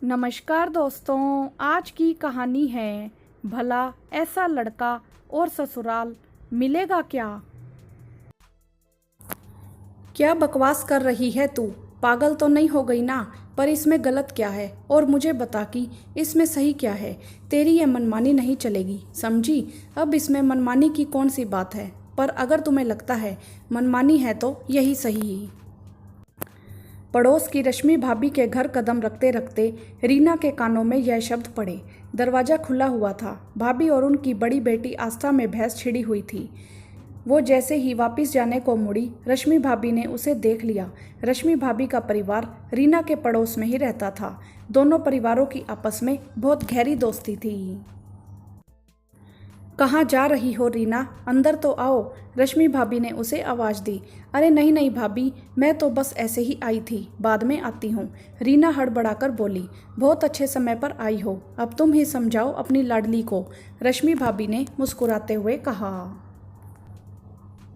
नमस्कार दोस्तों, आज की कहानी है भला ऐसा लड़का और ससुराल मिलेगा क्या। क्या बकवास कर रही है तू? पागल तो नहीं हो गई ना? पर इसमें गलत क्या है और मुझे बता कि इसमें सही क्या है। तेरी ये मनमानी नहीं चलेगी, समझी? अब इसमें मनमानी की कौन सी बात है? पर अगर तुम्हें लगता है मनमानी है तो यही सही। पड़ोस की रश्मि भाभी के घर कदम रखते रखते रीना के कानों में यह शब्द पड़े। दरवाज़ा खुला हुआ था। भाभी और उनकी बड़ी बेटी आस्था में बहस छिड़ी हुई थी। वो जैसे ही वापस जाने को मुड़ी, रश्मि भाभी ने उसे देख लिया। रश्मि भाभी का परिवार रीना के पड़ोस में ही रहता था। दोनों परिवारों की आपस में बहुत गहरी दोस्ती थी। कहाँ जा रही हो रीना? अंदर तो आओ, रश्मि भाभी ने उसे आवाज़ दी। अरे नहीं नहीं भाभी, मैं तो बस ऐसे ही आई थी, बाद में आती हूँ, रीना हड़बड़ाकर बोली। बहुत अच्छे समय पर आई हो, अब तुम ही समझाओ अपनी लाडली को, रश्मि भाभी ने मुस्कुराते हुए कहा।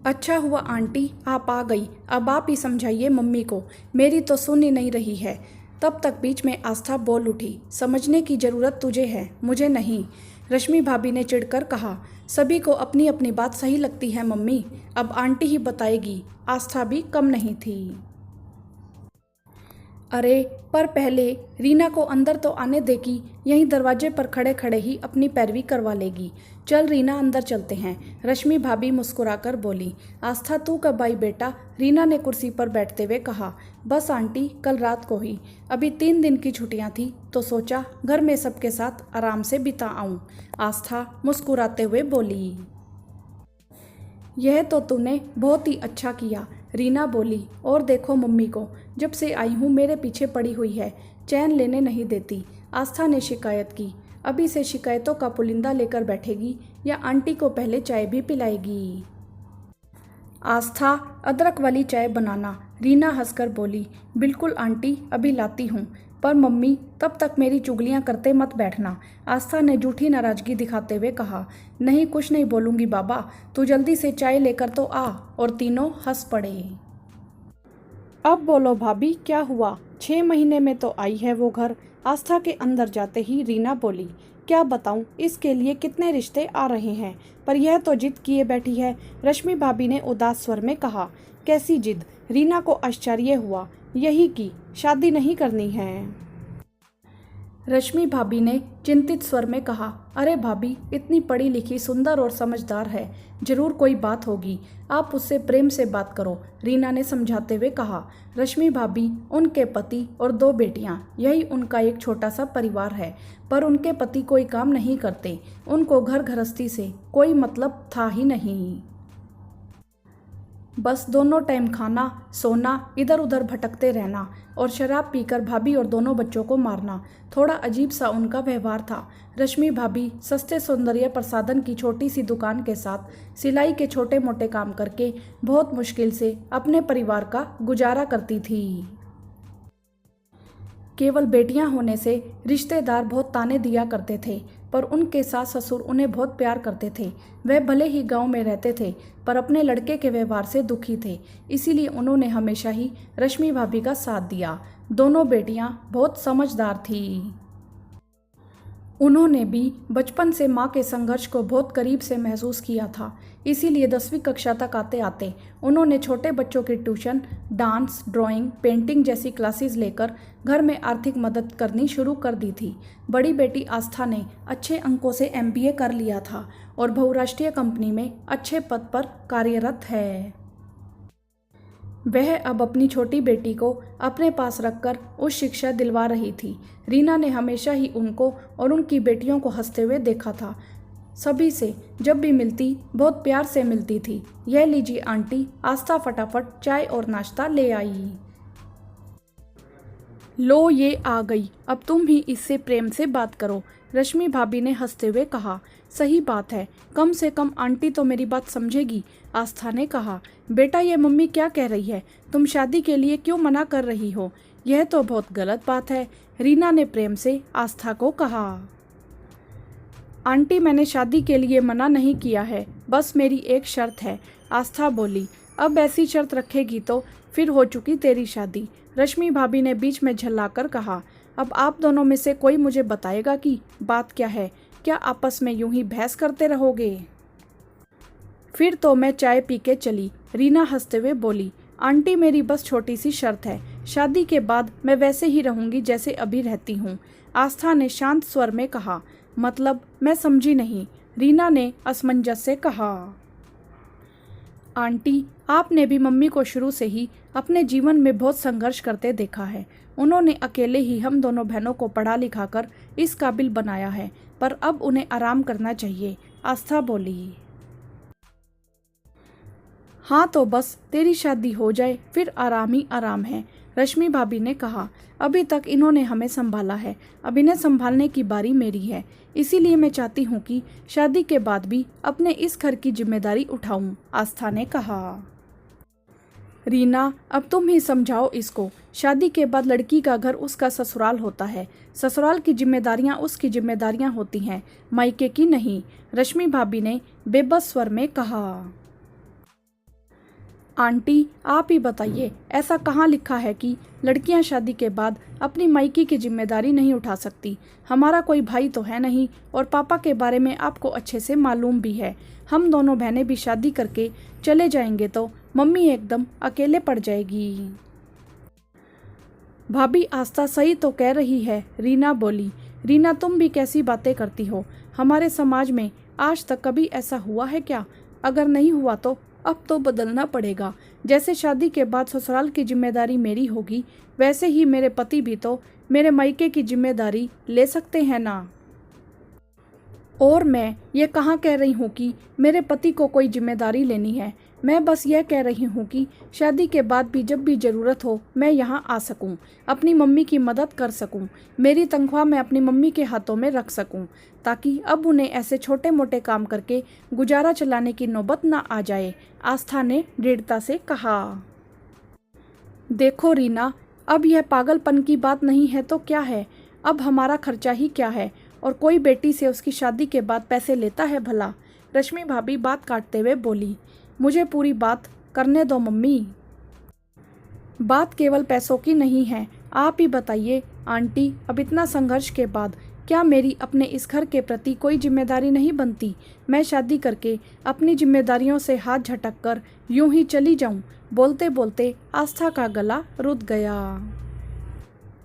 अच्छा हुआ आंटी आप आ गई, अब आप ही समझाइए मम्मी को, मेरी तो सुन ही नहीं रही है। तब तक बीच में आस्था बोल उठी। समझने की ज़रूरत तुझे है, मुझे नहीं, रश्मि भाभी ने चिढ़कर कहा। सभी को अपनी अपनी बात सही लगती है मम्मी, अब आंटी ही बताएगी। आस्था भी कम नहीं थी। अरे पर पहले रीना को अंदर तो आने दे कि यहीं दरवाजे पर खड़े खड़े ही अपनी पैरवी करवा लेगी। चल रीना अंदर चलते हैं, रश्मि भाभी मुस्कुराकर बोली। आस्था तू कब आई बेटा? रीना ने कुर्सी पर बैठते हुए कहा। बस आंटी कल रात को ही, अभी 3 दिन की छुट्टियां थी तो सोचा घर में सबके साथ आराम से बिता आऊं, आस्था मुस्कुराते हुए बोली। यह तो तूने बहुत ही अच्छा किया, रीना बोली। और देखो मम्मी को, जब से आई हूँ मेरे पीछे पड़ी हुई है, चैन लेने नहीं देती, आस्था ने शिकायत की। अभी से शिकायतों का पुलिंदा लेकर बैठेगी या आंटी को पहले चाय भी पिलाएगी? आस्था अदरक वाली चाय बनाना, रीना हंसकर बोली। बिल्कुल आंटी, अभी लाती हूँ। पर मम्मी तब तक मेरी चुगलियाँ करते मत बैठना, आस्था ने झूठी नाराजगी दिखाते हुए कहा। नहीं कुछ नहीं बोलूँगी बाबा, तू जल्दी से चाय लेकर तो आ। और तीनों हंस पड़े। अब बोलो भाभी क्या हुआ? 6 महीने में तो आई है वो घर, आस्था के अंदर जाते ही रीना बोली। क्या बताऊं, इसके लिए कितने रिश्ते आ रहे हैं, पर यह तो जिद किए बैठी है, रश्मि भाभी ने उदास स्वर में कहा। कैसी जिद? रीना को आश्चर्य हुआ। यही कि शादी नहीं करनी है, रश्मि भाभी ने चिंतित स्वर में कहा। अरे भाभी इतनी पढ़ी लिखी सुंदर और समझदार है, जरूर कोई बात होगी, आप उससे प्रेम से बात करो, रीना ने समझाते हुए कहा। रश्मि भाभी, उनके पति और 2 बेटियां, यही उनका एक छोटा सा परिवार है, पर उनके पति कोई काम नहीं करते, उनको घर गृहस्थी से कोई मतलब था ही नहीं। बस दोनों टाइम खाना, सोना, इधर उधर भटकते रहना और शराब पीकर भाभी और दोनों बच्चों को मारना। थोड़ा अजीब सा उनका व्यवहार था। रश्मि भाभी सस्ते सौंदर्य प्रसाधन की छोटी सी दुकान के साथ सिलाई के छोटे मोटे काम करके बहुत मुश्किल से अपने परिवार का गुजारा करती थी। केवल बेटियां होने से रिश्तेदार बहुत ताने दिया करते थे, पर उनके सास ससुर उन्हें बहुत प्यार करते थे। वह भले ही गांव में रहते थे, पर अपने लड़के के व्यवहार से दुखी थे, इसीलिए उन्होंने हमेशा ही रश्मि भाभी का साथ दिया। दोनों बेटियां बहुत समझदार थीं। उन्होंने भी बचपन से माँ के संघर्ष को बहुत करीब से महसूस किया था, इसीलिए 10वीं कक्षा तक आते आते उन्होंने छोटे बच्चों की ट्यूशन, डांस, ड्राइंग, पेंटिंग जैसी क्लासेस लेकर घर में आर्थिक मदद करनी शुरू कर दी थी। बड़ी बेटी आस्था ने अच्छे अंकों से MBA कर लिया था और बहुराष्ट्रीय कंपनी में अच्छे पद पर कार्यरत है। वह अब अपनी छोटी बेटी को अपने पास रखकर उस शिक्षा दिलवा रही थी। रीना ने हमेशा ही उनको और उनकी बेटियों को हंसते हुए देखा था। सभी से जब भी मिलती बहुत प्यार से मिलती थी। यह लीजिए आंटी, आस्था फटाफट चाय और नाश्ता ले आई। लो ये आ गई, अब तुम ही इससे प्रेम से बात करो, रश्मि भाभी ने हंसते हुए कहा। सही बात है, कम से कम आंटी तो मेरी बात समझेगी, आस्था ने कहा। बेटा ये मम्मी क्या कह रही है, तुम शादी के लिए क्यों मना कर रही हो? यह तो बहुत गलत बात है, रीना ने प्रेम से आस्था को कहा। आंटी मैंने शादी के लिए मना नहीं किया है, बस मेरी एक शर्त है, आस्था बोली। अब ऐसी शर्त रखेगी तो फिर हो चुकी तेरी शादी, रश्मि भाभी ने बीच में झल्लाकर कहा। अब आप दोनों में से कोई मुझे बताएगा कि बात क्या है? क्या आपस में यूं ही बहस करते रहोगे? फिर तो मैं चाय पी के चली। रीना हंसते हुए बोली, आंटी मेरी बस छोटी सी शर्त है, शादी के बाद मैं वैसे ही रहूंगी जैसे अभी रहती हूँ। आस्था ने शांत स्वर में कहा। मतलब? मैं समझी नहीं। रीना ने असमंजस से कहा। आंटी, आपने भी मम्मी को शुरू से ही अपने जीवन में बहुत संघर्ष करते देखा है। उन्होंने अकेले ही हम दोनों बहनों को पढ़ा लिखा कर इस काबिल बनाया है, पर अब उन्हें आराम करना चाहिए। आस्था बोली। हाँ तो बस तेरी शादी हो जाए फिर आराम ही आराम है, रश्मि भाभी ने कहा। अभी तक इन्होंने हमें संभाला है, अब इन्हें संभालने की बारी मेरी है। इसीलिए मैं चाहती हूँ कि शादी के बाद भी अपने इस घर की जिम्मेदारी उठाऊं, आस्था ने कहा। रीना, अब तुम ही समझाओ इसको। शादी के बाद लड़की का घर उसका ससुराल होता है। ससुराल की जिम्मेदारियां उसकी जिम्मेदारियां होती हैं, मायके की नहीं, रश्मि भाभी ने बेबस स्वर में कहा। आंटी, आप ही बताइए, ऐसा कहाँ लिखा है कि लड़कियां शादी के बाद अपनी मायके की जिम्मेदारी नहीं उठा सकती? हमारा कोई भाई तो है नहीं, और पापा के बारे में आपको अच्छे से मालूम भी है। हम दोनों बहनें भी शादी करके चले जाएंगे तो मम्मी एकदम अकेले पड़ जाएगी। भाभी, आस्था सही तो कह रही है, रीना बोली। रीना, तुम भी कैसी बातें करती हो? हमारे समाज में आज तक कभी ऐसा हुआ है क्या? अगर नहीं हुआ तो अब तो बदलना पड़ेगा। जैसे शादी के बाद ससुराल की जिम्मेदारी मेरी होगी, वैसे ही मेरे पति भी तो मेरे मायके की जिम्मेदारी ले सकते हैं ना। और मैं ये कहाँ कह रही हूँ कि मेरे पति को कोई जिम्मेदारी लेनी है। मैं बस यह कह रही हूँ कि शादी के बाद भी जब भी ज़रूरत हो मैं यहाँ आ सकूँ, अपनी मम्मी की मदद कर सकूँ, मेरी तनख्वाह मैं अपनी मम्मी के हाथों में रख सकूँ, ताकि अब उन्हें ऐसे छोटे मोटे काम करके गुजारा चलाने की नौबत ना आ जाए, आस्था ने दृढ़ता से कहा। देखो रीना, अब यह पागलपन की बात नहीं है तो क्या है? अब हमारा खर्चा ही क्या है, और कोई बेटी से उसकी शादी के बाद पैसे लेता है भला? रश्मि भाभी बात काटते हुए बोली। मुझे पूरी बात करने दो मम्मी। बात केवल पैसों की नहीं है, आप ही बताइए आंटी, अब इतना संघर्ष के बाद क्या मेरी अपने इस घर के प्रति कोई जिम्मेदारी नहीं बनती? मैं शादी करके अपनी जिम्मेदारियों से हाथ झटक कर यूं ही चली जाऊं? बोलते बोलते आस्था का गला रुक गया।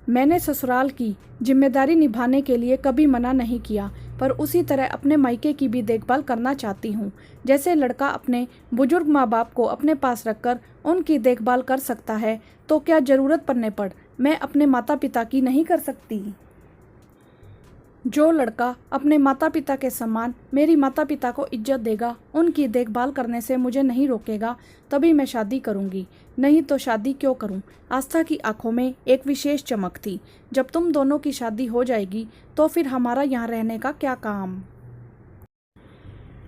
मैंने ससुराल की जिम्मेदारी निभाने के लिए कभी मना नहीं किया, पर उसी तरह अपने मायके की भी देखभाल करना चाहती हूँ। जैसे लड़का अपने बुजुर्ग माँ बाप को अपने पास रखकर उनकी देखभाल कर सकता है, तो क्या ज़रूरत पड़ने पर मैं अपने माता पिता की नहीं कर सकती? जो लड़का अपने माता पिता के समान मेरी माता पिता को इज्जत देगा, उनकी देखभाल करने से मुझे नहीं रोकेगा, तभी मैं शादी करूंगी, नहीं तो शादी क्यों करूं? आस्था की आंखों में एक विशेष चमक थी। जब तुम दोनों की शादी हो जाएगी तो फिर हमारा यहाँ रहने का क्या काम?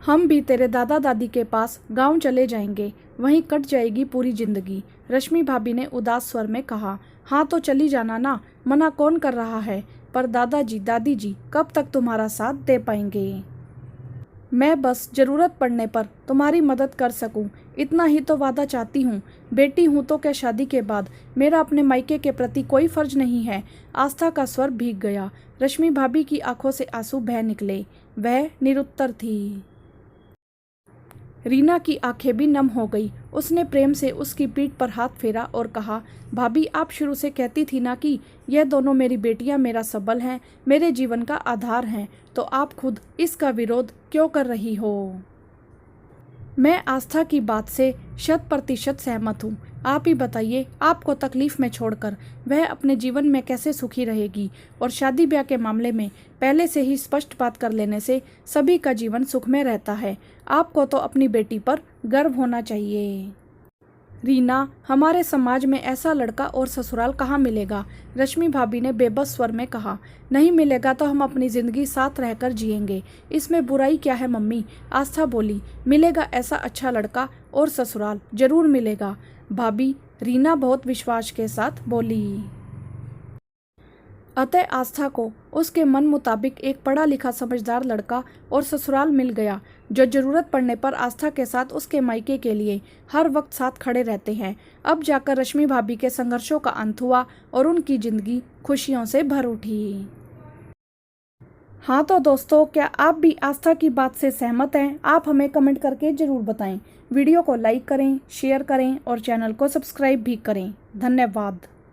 हम भी तेरे दादा दादी के पास गांव चले जाएंगे, वहीं कट जाएगी पूरी जिंदगी, रश्मि भाभी ने उदास स्वर में कहा। हाँ तो चली जाना ना, मना कौन कर रहा है? पर दादाजी दादी जी कब तक तुम्हारा साथ दे पाएंगे? मैं बस ज़रूरत पड़ने पर तुम्हारी मदद कर सकूं, इतना ही तो वादा चाहती हूँ। बेटी हूँ तो क्या शादी के बाद मेरा अपने मायके के प्रति कोई फर्ज नहीं है? आस्था का स्वर भीग गया। रश्मि भाभी की आंखों से आंसू बह निकले। वह निरुत्तर थी। रीना की आंखें भी नम हो गई। उसने प्रेम से उसकी पीठ पर हाथ फेरा और कहा, भाभी, आप शुरू से कहती थी ना कि यह दोनों मेरी बेटियां मेरा सबल हैं, मेरे जीवन का आधार हैं, तो आप खुद इसका विरोध क्यों कर रही हो? मैं आस्था की बात से 100% सहमत हूँ। आप ही बताइए, आपको तकलीफ में छोड़कर वह अपने जीवन में कैसे सुखी रहेगी? और शादी ब्याह के मामले में पहले से ही स्पष्ट बात कर लेने से सभी का जीवन सुख में रहता है। आपको तो अपनी बेटी पर गर्व होना चाहिए। रीना, हमारे समाज में ऐसा लड़का और ससुराल कहाँ मिलेगा? रश्मि भाभी ने बेबस स्वर में कहा। नहीं मिलेगा तो हम अपनी ज़िंदगी साथ रहकर जिएंगे, इसमें बुराई क्या है मम्मी? आस्था बोली। मिलेगा ऐसा अच्छा लड़का और ससुराल जरूर मिलेगा भाभी, रीना बहुत विश्वास के साथ बोली। अतः आस्था को उसके मन मुताबिक एक पढ़ा लिखा समझदार लड़का और ससुराल मिल गया जो ज़रूरत पड़ने पर आस्था के साथ उसके मायके के लिए हर वक्त साथ खड़े रहते हैं। अब जाकर रश्मि भाभी के संघर्षों का अंत हुआ और उनकी ज़िंदगी खुशियों से भर उठी। हाँ तो दोस्तों, क्या आप भी आस्था की बात से सहमत हैं? आप हमें कमेंट करके ज़रूर बताएं। वीडियो को लाइक करें, शेयर करें और चैनल को सब्सक्राइब भी करें। धन्यवाद।